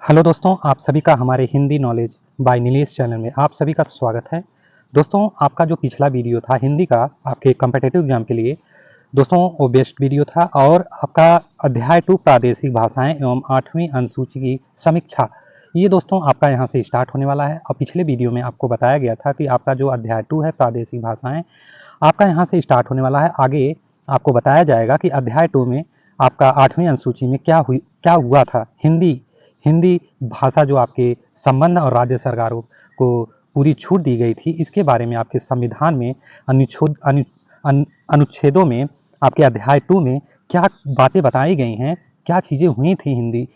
Hello दोस्तों, आप सभी का हमारे Hindi knowledge by Nilesh channel में आप सभी का स्वागत है। दोस्तों, आपका जो पिछला वीडियो था हिंदी का आपके कॉम्पिटिटिव एग्जाम के लिए, दोस्तों वो बेस्ट वीडियो था। और आपका अध्याय 2 प्रादेशिक भाषाएं एवं 8वीं अनुसूची की समीक्षा, ये दोस्तों आपका यहाँ से स्टार्ट होने वाला है। और पिछले वीडियो में आपको बताया गया था कि आपका जो अध्याय 2 है प्रादेशिक भाषाएं, आपका यहाँ से स्टार्ट होने वाला है। आगे आपको बताया जाएगा कि अध्याय 2 में आपका 8वीं अनुसूची में क्या हुआ था। हिंदी भाषा जो आपके संबंध और राज्य सरकारों को पूरी छूट दी गई थी, इसके बारे में आपके संविधान में अनुच्छेदों में आपके अध्याय 2 में क्या बातें बताई गई हैं, क्या चीज़ें हुई थी हिंदी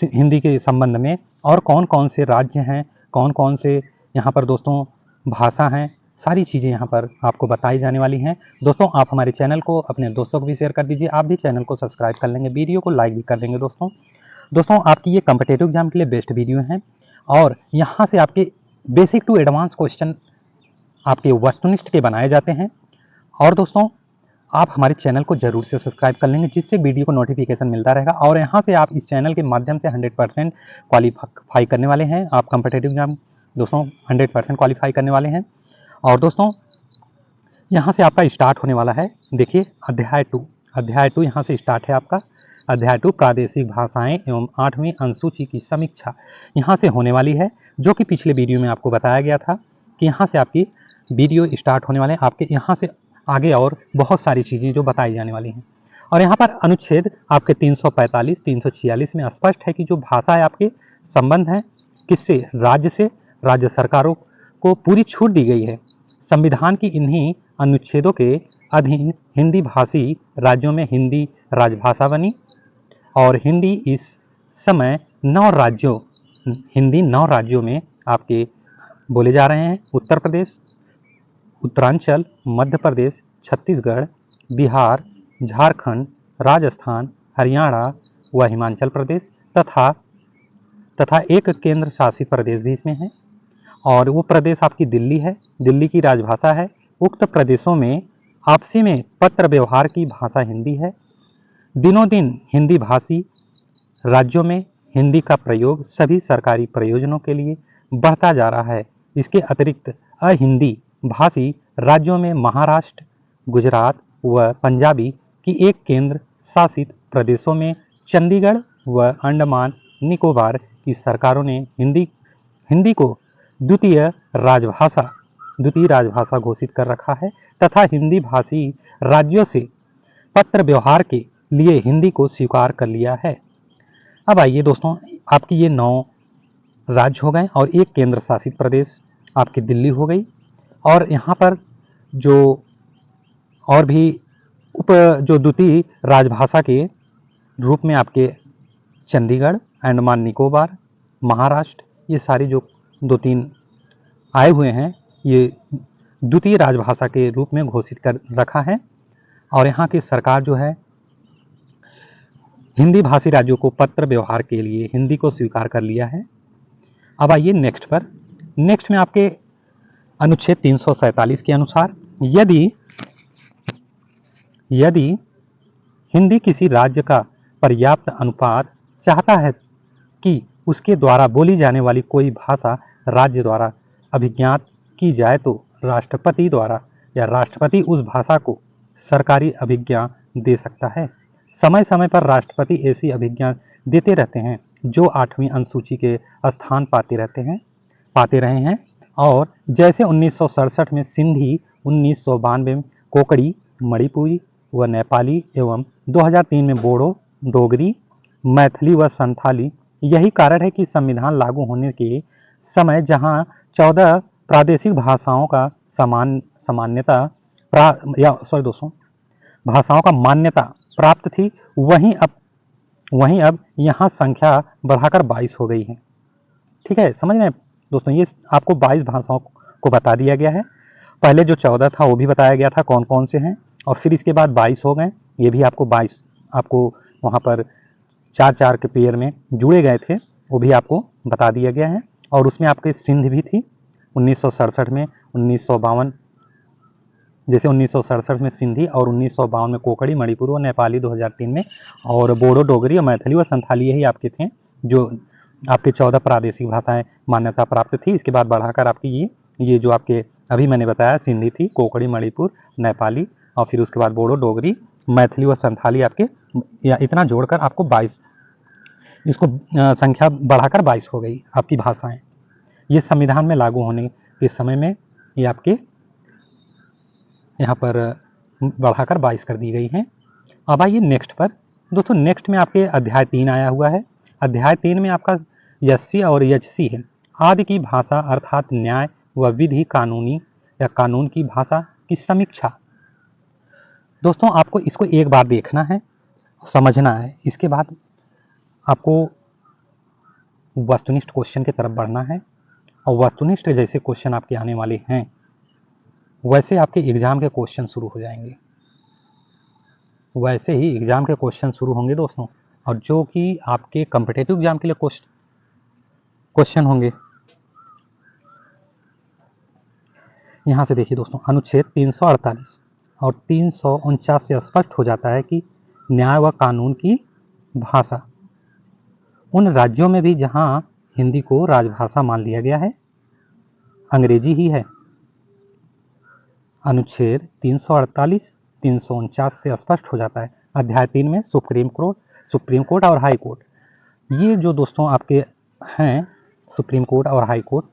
हिंदी के संबंध में, और कौन कौन से राज्य हैं, कौन कौन से यहाँ पर दोस्तों भाषा हैं, सारी चीज़ें यहाँ पर आपको बताई जाने वाली हैं। दोस्तों, आप हमारे चैनल को अपने दोस्तों को भी शेयर कर दीजिए। आप भी चैनल को सब्सक्राइब कर लेंगे, वीडियो को लाइक भी कर देंगे। दोस्तों आपकी ये कॉम्पिटिटिव एग्जाम के लिए बेस्ट वीडियो हैं। और यहाँ से आपके बेसिक टू एडवांस क्वेश्चन आपके वस्तुनिष्ठ के बनाए जाते हैं। और दोस्तों, आप हमारे चैनल को जरूर से सब्सक्राइब कर लेंगे, जिससे वीडियो को नोटिफिकेशन मिलता रहेगा। और यहाँ से आप इस चैनल के माध्यम से 100% क्वालिफाई करने वाले हैं। आप कॉम्पिटिटिव एग्जाम दोस्तों 100% क्वालिफाई करने वाले हैं। और दोस्तों, यहाँ से आपका स्टार्ट होने वाला है, देखिए अध्याय 2 यहाँ से स्टार्ट है आपका। अध्याय 2 प्रादेशिक भाषाएं एवं 8वीं अनुसूची की समीक्षा यहाँ से होने वाली है, जो कि पिछले वीडियो में आपको बताया गया था कि यहाँ से आपकी वीडियो स्टार्ट होने वाले हैं। आपके यहाँ से आगे और बहुत सारी चीज़ें जो बताई जाने वाली हैं। और यहाँ पर अनुच्छेद आपके 345 346 में स्पष्ट है कि जो भाषा है आपके संबंध है किससे, राज्य से, राज्य सरकारों को पूरी छूट दी गई है। संविधान की इन्हीं अनुच्छेदों के अधीन हिंदी भाषी राज्यों में हिंदी राजभाषा बनी। और हिंदी इस समय 9 राज्यों में आपके बोले जा रहे हैं। उत्तर प्रदेश, उत्तरांचल, मध्य प्रदेश, छत्तीसगढ़, बिहार, झारखंड, राजस्थान, हरियाणा व हिमाचल प्रदेश तथा एक केंद्र शासित प्रदेश भी इसमें है। और वो प्रदेश आपकी दिल्ली है, दिल्ली की राजभाषा है। उक्त प्रदेशों में आपसी में पत्र व्यवहार की भाषा हिंदी है। दिनों दिन हिंदी भाषी राज्यों में हिंदी का प्रयोग सभी सरकारी प्रयोजनों के लिए बढ़ता जा रहा है। इसके अतिरिक्त अहिंदी भाषी राज्यों में महाराष्ट्र, गुजरात व पंजाबी की एक केंद्र शासित प्रदेशों में चंडीगढ़ व अंडमान निकोबार की सरकारों ने हिंदी को द्वितीय राजभाषा घोषित कर रखा है तथा हिंदी भाषी राज्यों से पत्र व्यवहार के लिए हिंदी को स्वीकार कर लिया है। अब आइए दोस्तों, आपकी ये 9 राज्य हो गए और एक केंद्र शासित प्रदेश आपकी दिल्ली हो गई। और यहाँ पर जो और भी जो द्वितीय राजभाषा के रूप में आपके चंडीगढ़, अंडमान निकोबार, महाराष्ट्र, ये सारी जो 2-3 आए हुए हैं, ये द्वितीय राजभाषा के रूप में घोषित कर रखा है। और यहाँ की सरकार जो है हिंदी भाषी राज्यों को पत्र व्यवहार के लिए हिंदी को स्वीकार कर लिया है। अब आइए नेक्स्ट में आपके अनुच्छेद 347 के अनुसार यदि हिंदी किसी राज्य का पर्याप्त अनुपात चाहता है कि उसके द्वारा बोली जाने वाली कोई भाषा राज्य द्वारा अभिज्ञात की जाए, तो राष्ट्रपति उस भाषा को सरकारी अभिज्ञा दे सकता है। समय समय पर राष्ट्रपति ऐसी अभिज्ञा देते रहते हैं जो 8वीं अनुसूची के स्थान पाते रहे हैं। और जैसे 1967 में सिंधी, 1992 में कोकड़ी, मणिपुरी व नेपाली एवं 2003 में बोडो, डोगरी, मैथिली व संथाली। यही कारण है कि संविधान लागू होने के समय जहां 14 प्रादेशिक भाषाओं का मान्यता प्राप्त थी, वहीं अब यहाँ संख्या बढ़ाकर 22 हो गई है। ठीक है, समझ रहे हैं दोस्तों, ये आपको 22 भाषाओं को बता दिया गया है। पहले जो 14 था वो भी बताया गया था कौन कौन से हैं, और फिर इसके बाद 22 हो गए। ये भी आपको 22 आपको वहाँ पर 4-4 के पेयर में जुड़े गए थे, वो भी आपको बता दिया गया है। और उसमें आपके सिंध भी थी 1967 में, 1952 जैसे 1967 में सिंधी और 1952 में कोकड़ी, मणिपुर व नेपाली 2003 में, और बोडो, डोगरी और मैथिली व संथाली यही आपके थे जो आपके 14 प्रादेशिक भाषाएं मान्यता प्राप्त थी, इसके बाद बढ़ाकर आपकी ये जो आपके अभी मैंने बताया सिंधी थी, कोंकणी, मणिपुर, नेपाली और फिर उसके बाद बोडो, डोगरी, मैथिली और संथाली आपके, या इतना जोड़कर आपको 22, इसको संख्या बढ़ाकर 22 हो गई आपकी भाषाएं। ये संविधान में लागू होने के समय में ये आपके यहाँ पर बढ़ाकर 22 कर दी गई हैं। अब आइए नेक्स्ट पर दोस्तों। नेक्स्ट में आपके अध्याय 3 आया हुआ है। अध्याय 3 में आपका यस्य और यचसी है। आदि की भाषा अर्थात न्याय व विधि, कानूनी या कानून की भाषा की समीक्षा। दोस्तों आपको इसको एक बार देखना है, समझना है, इसके बाद आपको वस्तुनिष्ठ क्वेश्चन की तरफ बढ़ना है। और वस्तुनिष्ठ जैसे क्वेश्चन आपके आने वाले हैं वैसे आपके एग्जाम के क्वेश्चन शुरू हो जाएंगे, वैसे ही एग्जाम के क्वेश्चन शुरू होंगे दोस्तों, और जो कि आपके कॉम्पिटिटिव एग्जाम के लिए क्वेश्चन होंगे। यहाँ से देखिए दोस्तों, अनुच्छेद 348 और 349 से स्पष्ट हो जाता है कि न्याय व कानून की भाषा उन राज्यों में भी जहाँ हिंदी को राजभाषा मान लिया गया है, अंग्रेजी ही है। अनुच्छेद 348, 349 से स्पष्ट हो जाता है। अध्याय 3 में सुप्रीम कोर्ट और हाई कोर्ट, ये जो दोस्तों आपके हैं सुप्रीम कोर्ट और हाई कोर्ट,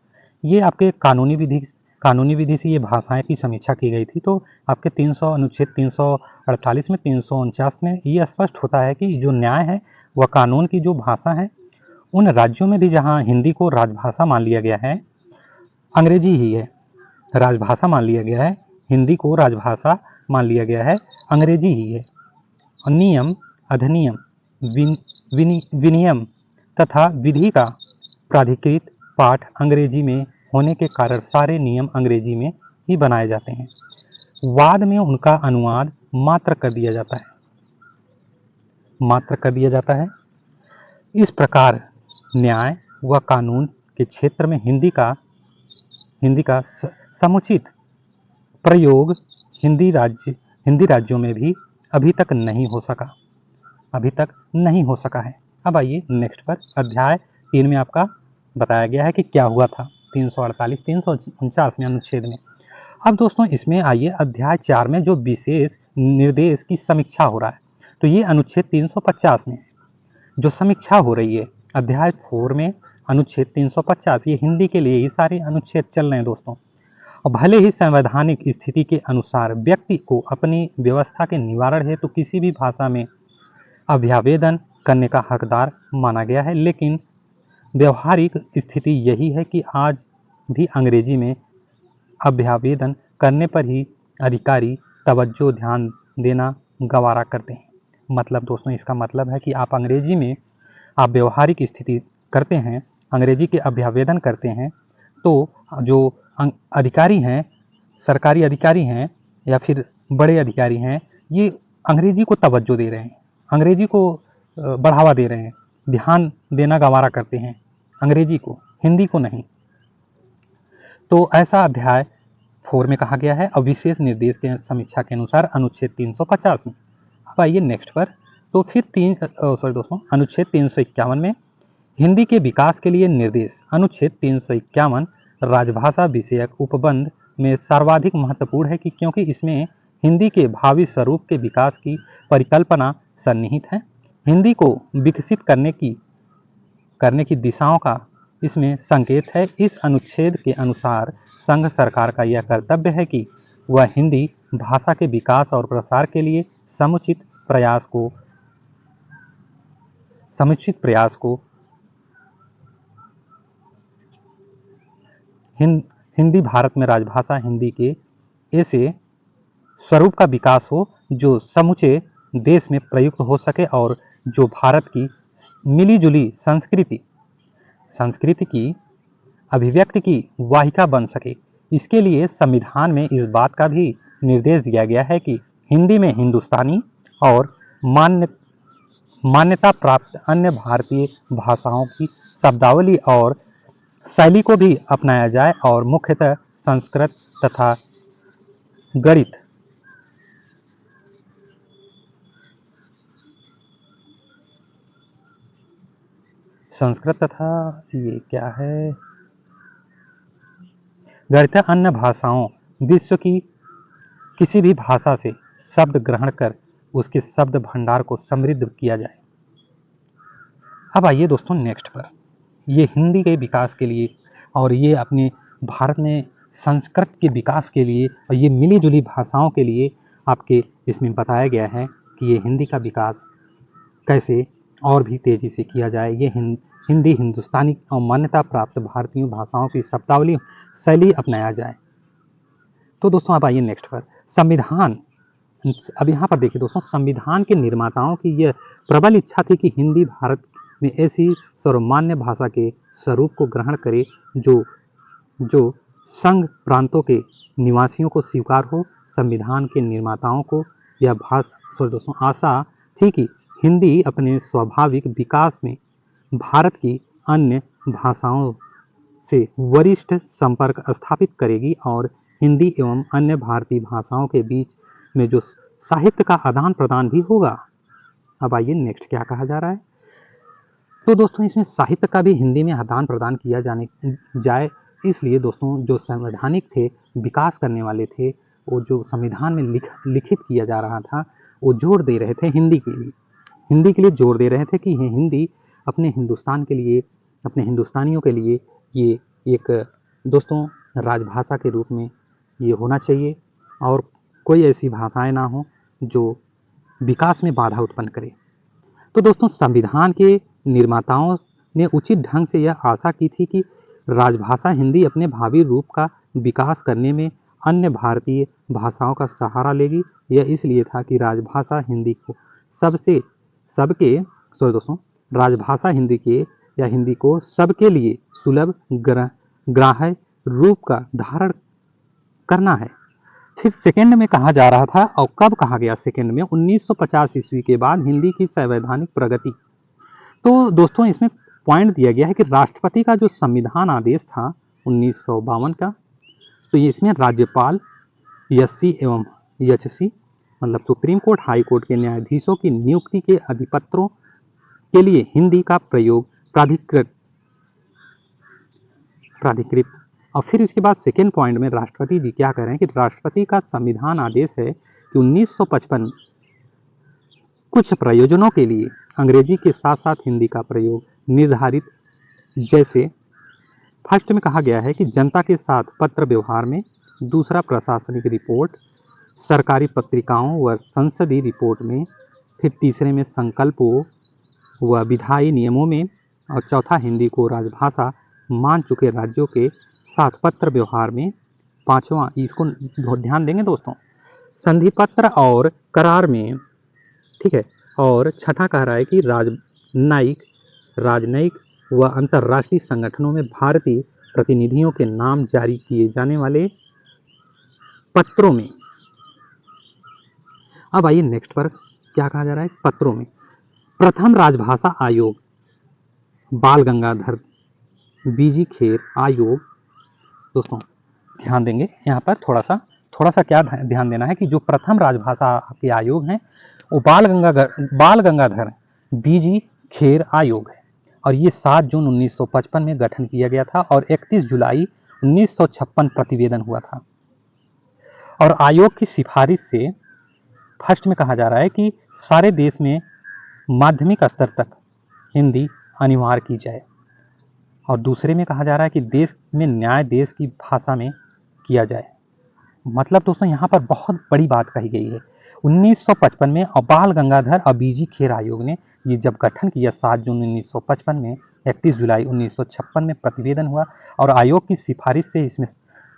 ये आपके कानूनी विधि से ये भाषाएं की समीक्षा की गई थी। तो आपके अनुच्छेद 348 में, 349 में ये स्पष्ट होता है कि जो न्याय है वह कानून की जो भाषा है, उन राज्यों में भी जहाँ हिंदी को राजभाषा मान लिया गया है, अंग्रेजी ही है, राजभाषा मान लिया गया है, हिंदी को राजभाषा मान लिया गया है, अंग्रेजी ही है। नियम, अधिनियम, विनियम तथा विधि का प्राधिकृत पाठ अंग्रेजी में होने के कारण सारे नियम अंग्रेजी में ही बनाए जाते हैं। वाद में उनका अनुवाद मात्र कर दिया जाता है। इस प्रकार न्याय व कानून के क्षेत्र में हिंदी का समुचित प्रयोग हिंदी राज्यों में भी अभी तक नहीं हो सका है। अब आइए नेक्स्ट पर। अध्याय 3 में आपका बताया गया है कि क्या हुआ था 348, 349 में अनुच्छेद में। अब दोस्तों इसमें आइए अध्याय 4 में जो विशेष निर्देश की समीक्षा हो रहा है, तो ये अनुच्छेद 350 में जो समीक्षा हो रही है। अध्याय 4 में अनुच्छेद 350, ये हिंदी के लिए ही सारे अनुच्छेद चल रहे हैं दोस्तों। और भले ही संवैधानिक स्थिति के अनुसार व्यक्ति को अपनी व्यवस्था के निवारण हेतु तो किसी भी भाषा में अभ्यावेदन करने का हकदार माना गया है, लेकिन व्यवहारिक स्थिति यही है कि आज भी अंग्रेजी में अभ्यावेदन करने पर ही अधिकारी तवज्जो ध्यान देना गवारा करते हैं। मतलब दोस्तों इसका मतलब है कि आप अंग्रेजी में आप व्यवहारिक स्थिति करते हैं, अंग्रेजी के अभ्यावेदन करते हैं, तो जो अधिकारी हैं, सरकारी अधिकारी हैं या फिर बड़े अधिकारी हैं, ये अंग्रेजी को तवज्जो दे रहे हैं, अंग्रेजी को बढ़ावा दे रहे हैं, ध्यान देना गवारा करते हैं अंग्रेजी को, हिंदी को नहीं। तो ऐसा अध्याय 4 में कहा गया है और विशेष निर्देश के समीक्षा के अनुसार अनुच्छेद 350 में। अब आइए नेक्स्ट पर। तो फिर अनुच्छेद 351 में हिंदी के विकास के लिए निर्देश। अनुच्छेद 351 राजभाषा विषयक उपबंध में सर्वाधिक महत्वपूर्ण है कि क्योंकि इसमें हिंदी के भावी स्वरूप के विकास की परिकल्पना सन्निहित है। हिंदी को विकसित करने की दिशाओं का इसमें संकेत है। इस अनुच्छेद के अनुसार संघ सरकार का यह कर्तव्य है कि वह हिंदी भाषा के विकास और प्रसार के लिए समुचित प्रयास को हिंदी भारत में राजभाषा हिंदी के ऐसे स्वरूप का विकास हो जो समूचे देश में प्रयुक्त हो सके और जो भारत की मिलीजुली संस्कृति की अभिव्यक्ति की वाहिका बन सके। इसके लिए संविधान में इस बात का भी निर्देश दिया गया है कि हिंदी में हिंदुस्तानी और मान्यता प्राप्त अन्य भारतीय भाषाओं की शब्दावली और शैली को भी अपनाया जाए और मुख्यतः संस्कृत तथा गणित संस्कृत तथा ये क्या है, गणित अन्य भाषाओं, विश्व की किसी भी भाषा से शब्द ग्रहण कर उसके शब्द भंडार को समृद्ध किया जाए। अब आइए दोस्तों नेक्स्ट पर, ये हिंदी के विकास के लिए और ये अपने भारत में संस्कृत के विकास के लिए और ये मिली जुली भाषाओं के लिए आपके इसमें बताया गया है कि ये हिंदी का विकास कैसे और भी तेज़ी से किया जाए। ये हिंदी हिंदुस्तानी और मान्यता प्राप्त भारतीय भाषाओं की शब्दावली शैली अपनाया जाए। तो दोस्तों आप आइए नेक्स्ट पर, संविधान। अब यहाँ पर देखिए दोस्तों, संविधान के निर्माताओं की यह प्रबल इच्छा थी कि हिंदी भारत में ऐसी सर्वमान्य भाषा के स्वरूप को ग्रहण करे जो संघ प्रांतों के निवासियों को स्वीकार हो। संविधान के निर्माताओं को यह दोस्तों आशा थी कि हिंदी अपने स्वाभाविक विकास में भारत की अन्य भाषाओं से वरिष्ठ संपर्क स्थापित करेगी और हिंदी एवं अन्य भारतीय भाषाओं के बीच में जो साहित्य का आदान प्रदान भी होगा। अब आइए नेक्स्ट क्या कहा जा रहा है। तो दोस्तों इसमें साहित्य का भी हिंदी में आदान प्रदान किया जाए, इसलिए दोस्तों जो संवैधानिक थे, विकास करने वाले थे, वो जो संविधान में लिखित किया जा रहा था, वो जोर दे रहे थे हिंदी के लिए जोर दे रहे थे कि हिंदी अपने हिंदुस्तान के लिए, अपने हिंदुस्तानियों के लिए ये एक दोस्तों राजभाषा के रूप में ये होना चाहिए और कोई ऐसी भाषाएं ना हो जो विकास में बाधा उत्पन्न करे। तो दोस्तों संविधान के निर्माताओं ने उचित ढंग से यह आशा की थी कि राजभाषा हिंदी अपने भावी रूप का विकास करने में अन्य भारतीय भाषाओं का सहारा लेगी। यह इसलिए था कि राजभाषा हिंदी को हिंदी को सबके लिए सुलभ ग्राह्य रूप का धारण करना है। फिर सेकंड में कहा जा रहा था, और कब कहा गया सेकंड में, 1950 ईस्वी के बाद हिंदी की संवैधानिक प्रगति। तो दोस्तों इसमें पॉइंट दिया गया है कि राष्ट्रपति का जो संविधान आदेश था 1952 का, तो ये इसमें राज्यपाल, एससी एवं एचसी मतलब सुप्रीम कोर्ट, हाई कोर्ट के न्यायाधीशों की नियुक्ति के अधिपत्रों के लिए हिंदी का प्रयोग प्राधिकृत। और फिर इसके बाद सेकेंड पॉइंट में राष्ट्रपति जी क्या कह रहे हैं कि राष्ट्रपति का संविधान आदेश है कि 1955 कुछ प्रयोजनों के लिए अंग्रेजी के साथ साथ हिंदी का प्रयोग निर्धारित, जैसे फर्स्ट में कहा गया है कि जनता के साथ पत्र व्यवहार में, दूसरा प्रशासनिक रिपोर्ट, सरकारी पत्रिकाओं व संसदीय रिपोर्ट में, फिर तीसरे में संकल्पों व विधायी नियमों में, और चौथा हिंदी को राजभाषा मान चुके राज्यों के साथ पत्र व्यवहार में, पांचवा इसको ध्यान देंगे दोस्तों, संधि पत्र और करार में, ठीक है। और छठा कह रहा है कि राजनयिक व अंतर्राष्ट्रीय संगठनों में भारतीय प्रतिनिधियों के नाम जारी किए जाने वाले पत्रों में। अब आइए नेक्स्ट पर क्या कहा जा रहा है। पत्रों में प्रथम राजभाषा आयोग बाल गंगाधर बीजी खेर आयोग। दोस्तों ध्यान देंगे यहाँ पर थोड़ा सा क्या ध्यान देना है कि जो प्रथम राजभाषा के आयोग हैं वो बाल गंगाधर बीजी खेर आयोग है, और ये 7 जून 1955 में गठन किया गया था और 31 जुलाई 1956 प्रतिवेदन हुआ था। और आयोग की सिफारिश से फर्स्ट में कहा जा रहा है कि सारे देश में माध्यमिक स्तर तक हिंदी अनिवार्य की जाए, और दूसरे में कहा जा रहा है कि देश में न्याय देश की भाषा में किया जाए। मतलब दोस्तों यहाँ पर बहुत बड़ी बात कही गई है। 1955 में बाल गंगाधर और बीजी खेर आयोग ने ये जब गठन किया 7 जून 1955 में, 31 जुलाई 1956 में प्रतिवेदन हुआ, और आयोग की सिफारिश से इसमें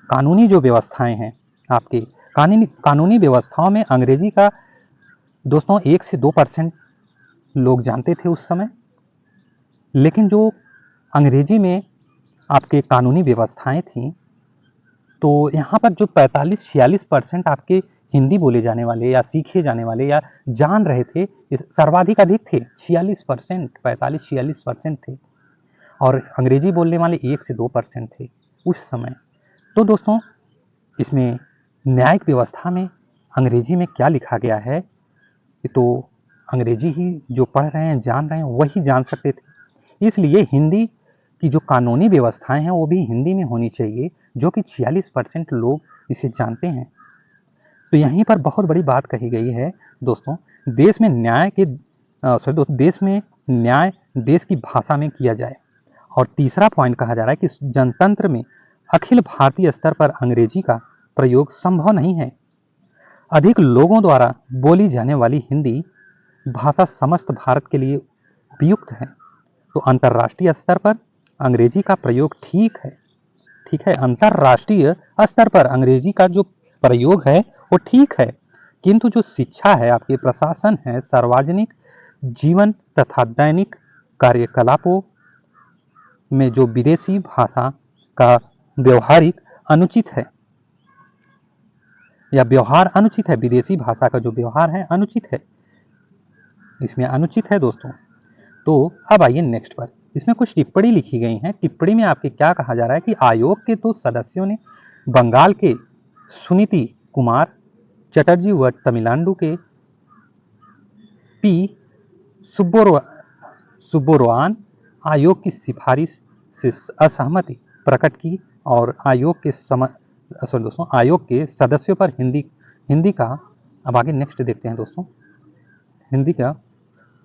कानूनी जो व्यवस्थाएं हैं, आपके कानूनी व्यवस्थाओं में अंग्रेजी का दोस्तों 1 से 2% लोग जानते थे उस समय, लेकिन जो अंग्रेजी में आपके कानूनी व्यवस्थाएं थीं, तो यहाँ पर जो 45-46% आपके हिंदी बोले जाने वाले या सीखे जाने वाले या जान रहे थे, सर्वाधिक अधिक थे 46%, 45-46% थे, और अंग्रेजी बोलने वाले 1 से 2% थे उस समय। तो दोस्तों इसमें न्यायिक व्यवस्था में अंग्रेजी में क्या लिखा गया है, तो अंग्रेजी ही जो पढ़ रहे हैं, जान रहे हैं, वही जान सकते थे। इसलिए हिंदी की जो कानूनी व्यवस्थाएं हैं वो भी हिंदी में होनी चाहिए, जो कि 46% लोग इसे जानते हैं। तो यहीं पर बहुत बड़ी बात कही गई है दोस्तों, देश में न्याय के देश में न्याय देश की भाषा में किया जाए। और तीसरा पॉइंट कहा जा रहा है कि जनतंत्र में अखिल भारतीय स्तर पर अंग्रेजी का प्रयोग संभव नहीं है। अधिक लोगों द्वारा बोली जाने वाली हिंदी भाषा समस्त भारत के लिए उपयुक्त है। तो अंतर्राष्ट्रीय स्तर पर अंग्रेजी का प्रयोग ठीक है, अंतर्राष्ट्रीय स्तर पर अंग्रेजी का जो प्रयोग है वो ठीक है, किंतु जो शिक्षा है, आपके प्रशासन है, सार्वजनिक जीवन तथा दैनिक कार्यकलापों में जो विदेशी भाषा का व्यवहारिक अनुचित है या व्यवहार अनुचित है, विदेशी भाषा का जो व्यवहार है अनुचित है, इसमें अनुचित है दोस्तों। तो अब आइए नेक्स्ट पर, इसमें कुछ टिप्पणी लिखी गई हैं। टिप्पणी में आपके क्या कहा जा रहा है कि आयोग के 2 सदस्यों ने बंगाल के सुनीति कुमार चटर्जी व तमिलनाडु के पी सुब्बोरोआन आयोग की सिफारिश से असहमति प्रकट की और आयोग के सदस्यों पर हिंदी का, अब आगे नेक्स्ट देखते हैं दोस्तों, हिंदी का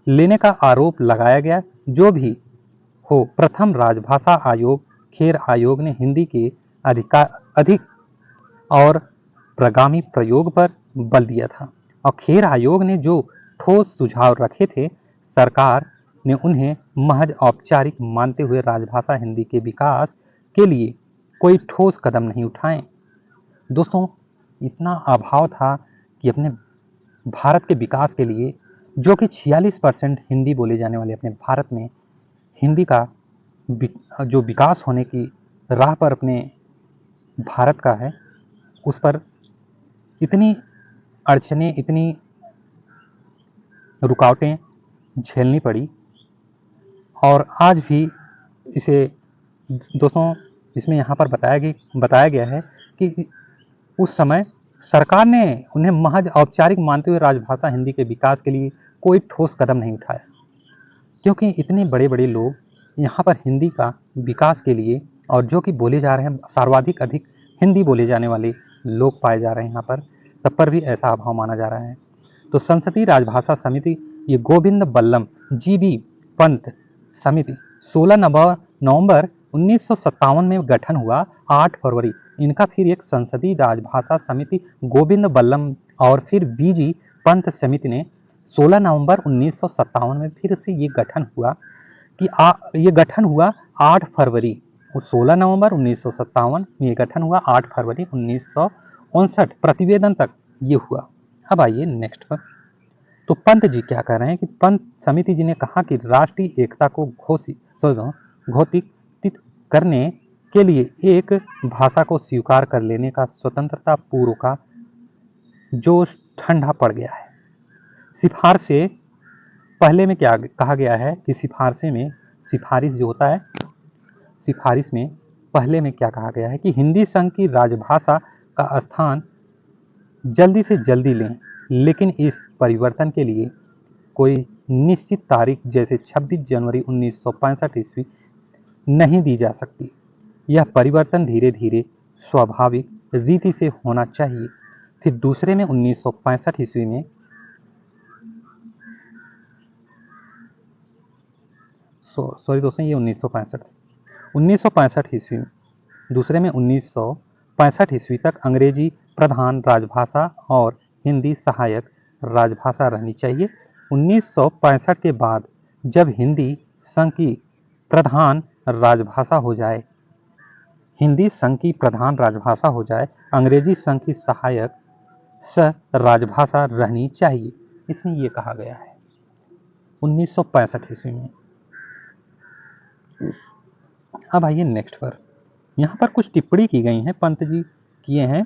लेने का आरोप लगाया गया। जो भी हो, प्रथम राजभाषा आयोग खेर आयोग ने हिंदी के अधिक और प्रगामी प्रयोग पर बल दिया था और खेर आयोग ने जो ठोस सुझाव रखे थे, सरकार ने उन्हें महज औपचारिक मानते हुए राजभाषा हिंदी के विकास के लिए कोई ठोस कदम नहीं उठाए। दोस्तों, इतना अभाव था कि अपने भारत के विकास के लिए, जो कि 46% हिंदी बोले जाने वाले अपने भारत में, हिंदी का जो विकास होने की राह पर अपने भारत का है, उस पर इतनी अड़चनें, इतनी रुकावटें झेलनी पड़ी। और आज भी इसे दोस्तों, इसमें यहाँ पर बताया गया है कि उस समय सरकार ने उन्हें महज औपचारिक मानते हुए राजभाषा हिंदी के विकास के लिए कोई ठोस कदम नहीं उठाया, क्योंकि इतने बड़े बड़े लोग यहाँ पर हिंदी का विकास के लिए, और जो कि बोले जा रहे हैं, सर्वाधिक अधिक हिंदी बोले जाने वाले लोग पाए जा रहे हैं यहाँ पर, तब पर भी ऐसा अभाव माना जा रहा है। तो संसदीय राजभाषा समिति, ये गोविंद बल्लभ जी.बी. पंत समिति 16 नवंबर 1957 में गठन हुआ। 8 फरवरी इनका फिर एक संसदीय राजभाषा समिति गोविंद बल्लभ और फिर बी.जी. पंत समिति ने 16 नवंबर 1957 में फिर से ये गठन हुआ कि ये गठन हुआ 8 फरवरी, 16 नवंबर 1957 में ये गठन हुआ, 8 फरवरी 1959 प्रतिवेदन तक ये हुआ। अब आइए नेक्स्ट पर। तो पंत जी क्या कह रहे हैं कि पंत समिति जी ने कहा कि राष्ट्रीय एकता को घोषित करने के लिए एक भाषा को स्वीकार कर लेने का स्वतंत्रता पूर्व का जोश ठंडा पड़ गया है। सिफारिशें पहले में क्या कहा गया है कि सिफारिश जो होता है, सिफारिश में पहले में क्या कहा गया है कि हिंदी संघ की राजभाषा का स्थान जल्दी से जल्दी लें, लेकिन इस परिवर्तन के लिए कोई निश्चित तारीख जैसे 26 जनवरी 1965 ईस्वी नहीं दी जा सकती। यह परिवर्तन धीरे धीरे स्वाभाविक रीति से होना चाहिए। फिर दूसरे में 1965 ईस्वी में सॉरी दोस्तों, ये 1965 थे। 1965 ईस्वी में, दूसरे में 1965 ईस्वी तक अंग्रेजी प्रधान राजभाषा और हिंदी सहायक राजभाषा रहनी चाहिए। 1965 के बाद जब हिंदी संघ की प्रधान राजभाषा हो जाए, अंग्रेजी संघ की सहायक राजभाषा रहनी चाहिए, इसमें यह कहा गया है 1965 ईस्वी में। अब आइए नेक्स्ट पर। यहाँ पर कुछ टिप्पणी की गई हैं, पंत जी किए हैं।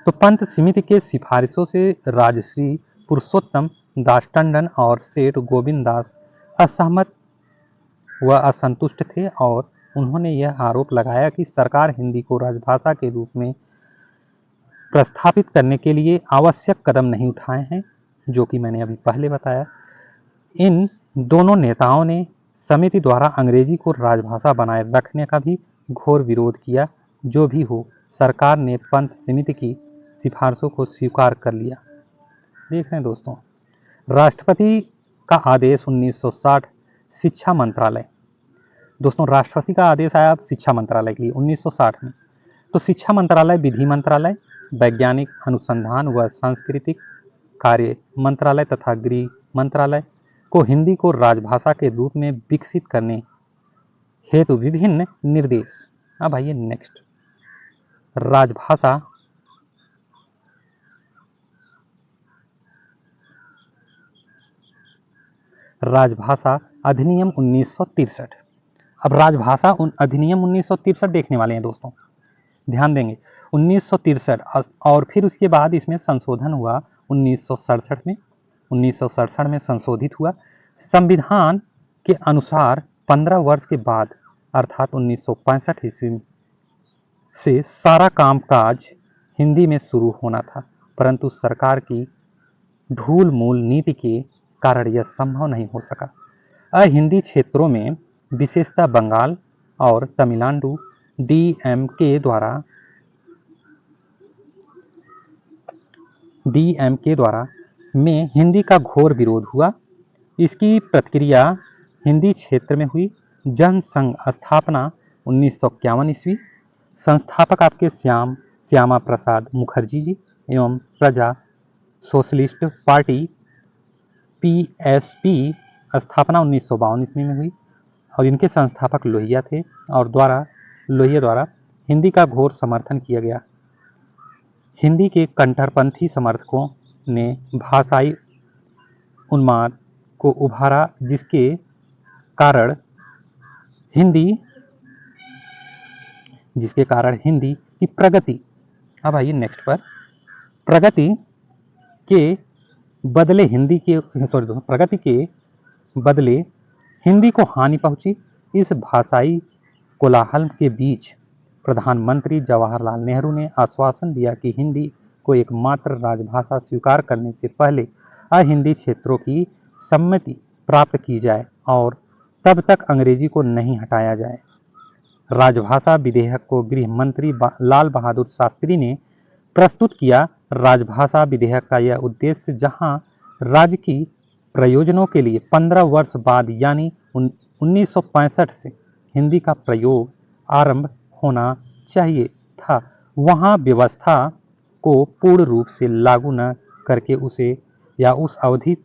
तो पंत समिति के सिफारिशों से राजश्री पुरुषोत्तम दास टंडन और सेठ गोविंद दास असहमत व असंतुष्ट थे और उन्होंने यह आरोप लगाया कि सरकार हिंदी को राजभाषा के रूप में प्रस्थापित करने के लिए आवश्यक कदम नहीं उठाए हैं, जो कि मैंने अभी पहले बताया। इन दोनों नेताओं ने समिति द्वारा अंग्रेजी को राजभाषा बनाए रखने का भी घोर विरोध किया। जो भी हो, सरकार ने पंत समिति की सिफारिशों को स्वीकार कर लिया। देख रहे हैं दोस्तों, राष्ट्रपति का आदेश 1960 शिक्षा मंत्रालय। दोस्तों, राष्ट्रपति का आदेश आया अब शिक्षा मंत्रालय के लिए 1960 में। तो शिक्षा मंत्रालय, विधि मंत्रालय, वैज्ञानिक अनुसंधान व सांस्कृतिक कार्य मंत्रालय तथा गृह मंत्रालय को हिंदी को राजभाषा के रूप में विकसित करने हेतु विभिन्न निर्देश। अब आइए नेक्स्ट, राजभाषा अधिनियम 1963। अब राजभाषा अधिनियम 1963 देखने वाले हैं दोस्तों, ध्यान देंगे। 1963 और फिर उसके बाद इसमें संशोधन हुआ 1967 में। 1967 में संशोधित हुआ। संविधान के अनुसार 15 वर्ष के बाद अर्थात 1965 ईस्वी से सारा कामकाज हिंदी में शुरू होना था, परंतु सरकार की ढूल मूल नीति के कारण यह संभव नहीं हो सका। अहिंदी क्षेत्रों में विशेषतः बंगाल और तमिलनाडु डीएमके द्वारा में हिंदी का घोर विरोध हुआ। इसकी प्रतिक्रिया हिंदी क्षेत्र में हुई। जनसंघ स्थापना 1951 ईस्वी। संस्थापक आपके श्यामा प्रसाद मुखर्जी जी एवं प्रजा सोशलिस्ट पार्टी पीएसपी स्थापना 1952 ईस्वी में हुई और इनके संस्थापक लोहिया थे और लोहिया द्वारा हिंदी का घोर समर्थन किया गया। हिंदी के कट्टरपंथी समर्थकों ने भाषाई उन्माद को उभारा, जिसके कारण हिंदी की प्रगति। अब आइए नेक्स्ट पर, प्रगति के बदले हिंदी को हानि पहुंची। इस भाषाई कोलाहल के बीच प्रधानमंत्री जवाहरलाल नेहरू ने आश्वासन दिया कि हिंदी को एकमात्र राजभाषा स्वीकार करने से पहले अहिंदी क्षेत्रों की सम्मति प्राप्त की जाए और तब तक अंग्रेजी को नहीं हटाया जाए। राजभाषा विधेयक को गृह मंत्री लाल बहादुर शास्त्री ने प्रस्तुत किया। राजभाषा विधेयक का यह उद्देश्य जहां राज्य की प्रयोजनों के लिए 15 वर्ष बाद यानी 1965 से हिंदी का प्रयोग आरंभ होना चाहिए था, वहां व्यवस्था को पूर्ण रूप से लागू न करके उसे या उस अवधि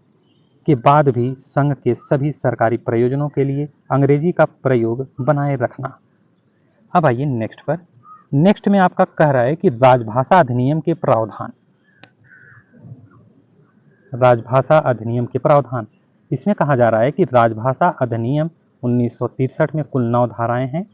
के बाद भी संघ के सभी सरकारी प्रयोजनों के लिए अंग्रेजी का प्रयोग बनाए रखना। अब आइए नेक्स्ट पर। नेक्स्ट में आपका कह रहा है कि राजभाषा अधिनियम के प्रावधान। राजभाषा अधिनियम के प्रावधान, इसमें कहा जा रहा है कि राजभाषा अधिनियम 1963 में कुल 9 धाराएं हैं।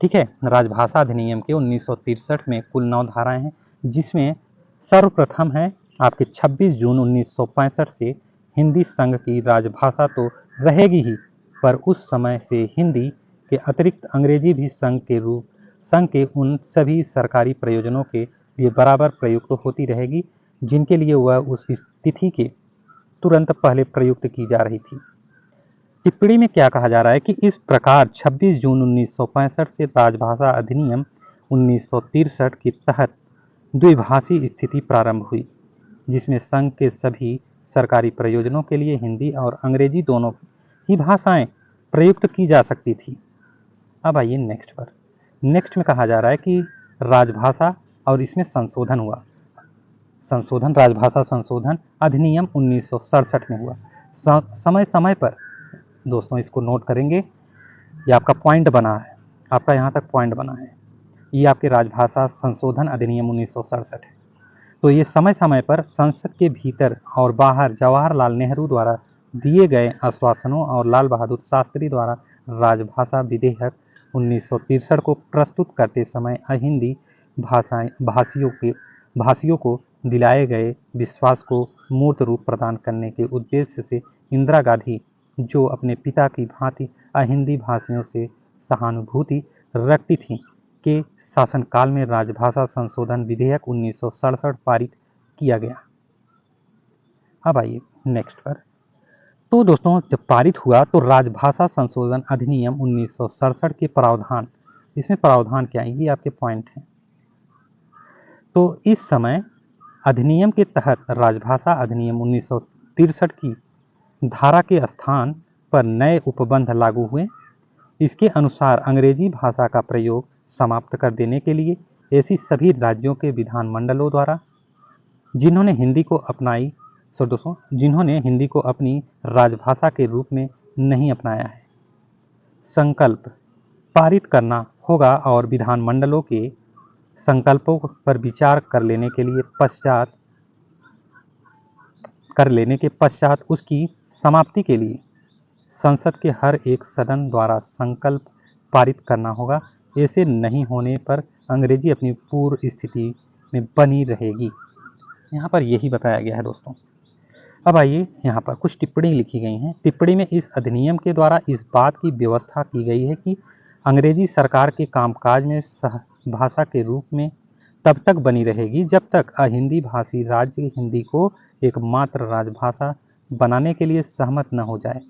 ठीक है, राजभाषा अधिनियम के 1963 में कुल 9 धाराएं हैं, जिसमें सर्वप्रथम है आपके 26 जून 1965 से हिंदी संघ की राजभाषा तो रहेगी ही, पर उस समय से हिंदी के अतिरिक्त अंग्रेजी भी संघ के उन सभी सरकारी प्रयोजनों के लिए बराबर प्रयुक्त होती रहेगी जिनके लिए वह उस तिथि के तुरंत पहले प्रयुक्त की जा रही थी। टिप्पणी में क्या कहा जा रहा है कि इस प्रकार 26 जून 1965 से राजभाषा अधिनियम 1963 के तहत द्विभाषी स्थिति प्रारंभ हुई, जिसमें संघ के सभी सरकारी प्रयोजनों के लिए हिंदी और अंग्रेजी दोनों ही भाषाएं प्रयुक्त की जा सकती थी। अब आइए नेक्स्ट पर। नेक्स्ट में कहा जा रहा है कि राजभाषा और इसमें संशोधन हुआ। राजभाषा संशोधन अधिनियम 1967 में हुआ। समय समय पर दोस्तों इसको नोट करेंगे, ये आपका पॉइंट बना है, आपका यहाँ तक पॉइंट बना है, ये आपके राजभाषा संशोधन अधिनियम 1967 है। तो ये समय समय पर संसद के भीतर और बाहर जवाहरलाल नेहरू द्वारा दिए गए आश्वासनों और लाल बहादुर शास्त्री द्वारा राजभाषा विधेयक 1963 को प्रस्तुत करते समय अहिंदी भाषियों को दिलाए गए विश्वास को मूर्त रूप प्रदान करने के उद्देश्य से इंदिरा गांधी, जो अपने पिता की भांति अहिंदी भाषियों से सहानुभूति रखती थीं, के शासनकाल में राजभाषा संशोधन विधेयक 1967 पारित किया गया। अब आइए नेक्स्ट पर। तो दोस्तों जब पारित हुआ तो राजभाषा संशोधन अधिनियम 1967 के प्रावधान, इसमें प्रावधान क्या है ये आपके पॉइंट हैं। तो इस समय अधिनियम के तहत राजभाषा अधिनियम 1963 की धारा के स्थान पर नए उपबंध लागू हुए। इसके अनुसार अंग्रेजी भाषा का प्रयोग समाप्त कर देने के लिए ऐसी सभी राज्यों के विधानमंडलों द्वारा जिन्होंने हिंदी को अपनी राजभाषा के रूप में नहीं अपनाया है, संकल्प पारित करना होगा और विधानमंडलों के संकल्पों पर विचार कर लेने के पश्चात उसकी समाप्ति के लिए संसद के हर एक सदन द्वारा संकल्प पारित करना होगा। ऐसे नहीं होने पर अंग्रेजी अपनी पूर्व स्थिति में बनी रहेगी। यहाँ पर यही बताया गया है दोस्तों। अब आइए यहाँ पर कुछ टिप्पणी लिखी गई हैं। टिप्पणी में इस अधिनियम के द्वारा इस बात की व्यवस्था की गई है कि अंग्रेजी सरकार के कामकाज में सह भाषा के रूप में तब तक बनी रहेगी जब तक अहिंदी भाषी राज्य हिंदी को एकमात्र राजभाषा बनाने के लिए सहमत न हो जाए।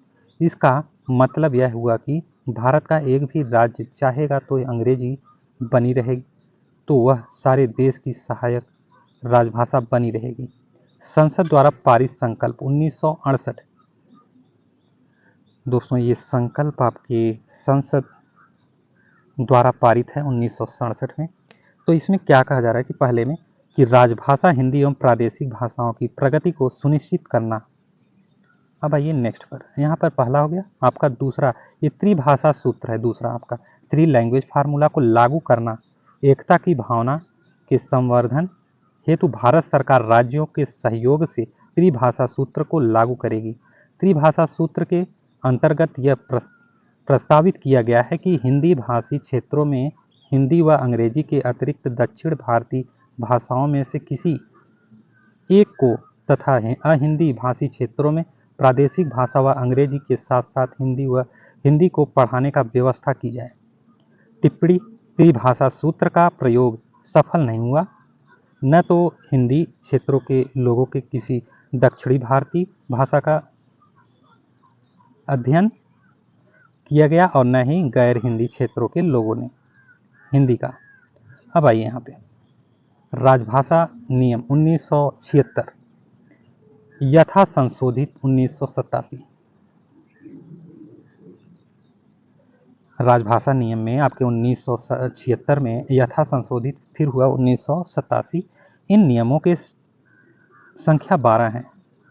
इसका मतलब यह हुआ कि भारत का एक भी राज्य चाहेगा तो अंग्रेजी बनी रहेगी, तो वह सारे देश की सहायक राजभाषा बनी रहेगी। संसद द्वारा पारित संकल्प 1968, दोस्तों ये संकल्प आपके संसद द्वारा पारित है 1967 में। तो इसमें क्या कहा जा रहा है कि पहले में कि राजभाषा हिंदी एवं प्रादेशिक भाषाओं की प्रगति को सुनिश्चित करना। अब आइए नेक्स्ट पर, यहाँ पर पहला हो गया आपका, दूसरा ये त्रिभाषा सूत्र है, दूसरा आपका थ्री लैंग्वेज फार्मूला को लागू करना। एकता की भावना के संवर्धन हेतु भारत सरकार राज्यों के सहयोग से त्रिभाषा सूत्र को लागू करेगी। त्रिभाषा सूत्र के अंतर्गत यह प्रस्तावित किया गया है कि हिंदी भाषी क्षेत्रों में हिंदी व अंग्रेजी के अतिरिक्त दक्षिण भारतीय भाषाओं में से किसी एक को तथा अहिंदी भाषी क्षेत्रों में प्रादेशिक भाषा व अंग्रेजी के साथ साथ हिंदी को पढ़ाने का व्यवस्था की जाए। टिप्पणी, त्रिभाषा सूत्र का प्रयोग सफल नहीं हुआ। न तो हिंदी क्षेत्रों के लोगों के किसी दक्षिणी भारतीय भाषा का अध्ययन किया गया और न ही गैर हिंदी क्षेत्रों के लोगों ने हिंदी का। अब आइए यहाँ पे राजभाषा नियम 1976 यथा संशोधित 1987। राजभाषा नियम में आपके 1976 में यथा संशोधित फिर हुआ 1987। इन नियमों के संख्या 12 हैं।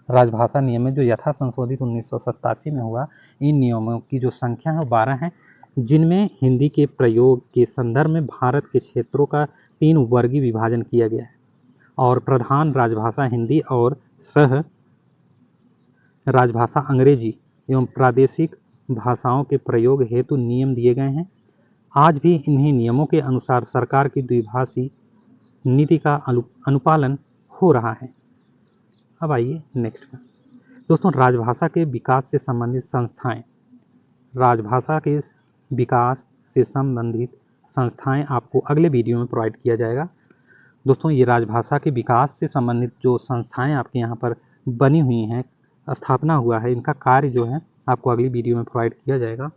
राजभाषा नियम में जो यथा संशोधित 1987 में हुआ, इन नियमों की जो संख्या है 12 है, जिनमें हिंदी के प्रयोग के संदर्भ में भारत के क्षेत्रों का 3 वर्गीय विभाजन किया गया है और प्रधान राजभाषा हिंदी और सह राजभाषा अंग्रेजी एवं प्रादेशिक भाषाओं के प्रयोग हेतु नियम दिए गए हैं। आज भी इन्हीं नियमों के अनुसार सरकार की द्विभाषी नीति का अनुपालन हो रहा है। अब आइए नेक्स्ट पर दोस्तों, राजभाषा के विकास से संबंधित संस्थाएं। राजभाषा के विकास से संबंधित संस्थाएं आपको अगले वीडियो में प्रोवाइड किया जाएगा। दोस्तों ये राजभाषा के विकास से संबंधित जो संस्थाएं आपके यहाँ पर बनी हुई हैं, स्थापना हुआ है, इनका कार्य जो है आपको अगली वीडियो में प्रोवाइड किया जाएगा।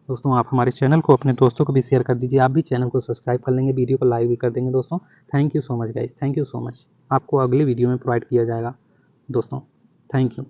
दोस्तों आप हमारे चैनल को अपने दोस्तों को भी शेयर कर दीजिए। आप भी चैनल को सब्सक्राइब कर लेंगे, वीडियो को लाइक भी कर देंगे दोस्तों। Thank you so much guys, thank you so much. आपको अगले वीडियो में प्रोवाइड किया जाएगा दोस्तों। Thank you.